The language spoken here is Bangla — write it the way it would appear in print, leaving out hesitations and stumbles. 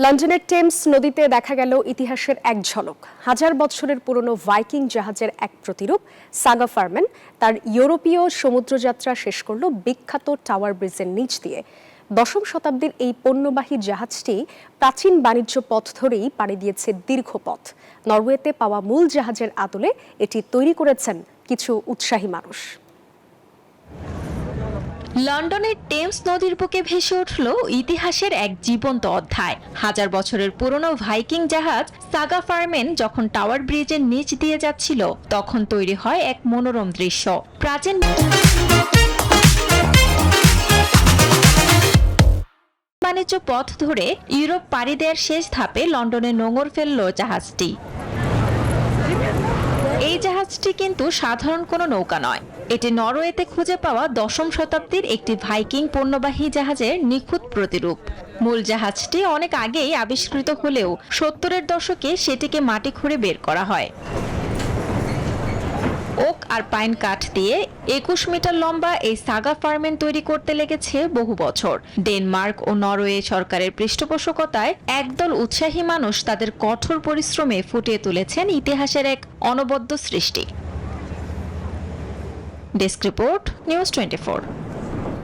লন্ডনের টেমস নদীতে দেখা গেল ইতিহাসের এক ঝলক। হাজার বছরের পুরনো ভাইকিং জাহাজের এক প্রতিরূপ সাগা ফারম্যান তার ইউরোপীয় সমুদ্রযাত্রা শেষ করল বিখ্যাত টাওয়ার ব্রিজের নিচ দিয়ে। দশম শতাব্দীর এই পণ্যবাহী জাহাজটি প্রাচীন বাণিজ্য পথ ধরেই পাড়ি দিয়েছে দীর্ঘ পথ। নরওয়েতে পাওয়া মূল জাহাজের আদলে এটি তৈরি করেছেন কিছু উৎসাহী মানুষ। লন্ডনের টেমস নদীর বুকে ভেসে উঠল ইতিহাসের এক জীবন্ত অধ্যায়। হাজার বছরের পুরনো ভাইকিং জাহাজ সাগা ফারম্যান যখন টাওয়ার ব্রিজের নিচ দিয়ে যাচ্ছিল, তখন তৈরি হয় এক মনোরম দৃশ্য। প্রাচীন বাণিজ্য পথ ধরে ইউরোপ পাড়ি দেওয়ার শেষ ধাপে লন্ডনে নোঙর ফেলল জাহাজটি। এই জাহাজটি কিন্তু সাধারণ কোনো নৌকা নয়, এটি নরওয়েতে খুঁজে পাওয়া দশম শতাব্দীর একটি ভাইকিং পণ্যবাহী জাহাজের নিখুঁত প্রতিরূপ। মূল জাহাজটি অনেক আগেই আবিষ্কৃত হলেও 70-এর দশকে সেটিকে মাটি খুঁড়ে বের করা হয়। ওক আর পাইন কাঠ দিয়ে 21 মিটার লম্বা এই সাগা ফারম্যান তৈরি করতে লেগেছে বহু বছর। ডেনমার্ক ও নরওয়ে সরকারের পৃষ্ঠপোষকতায় একদল উৎসাহী মানুষ তাদের কঠোর পরিশ্রমে ফুটিয়ে তুলেছেন ইতিহাসের এক অনবদ্য সৃষ্টি। Desk report, news 24।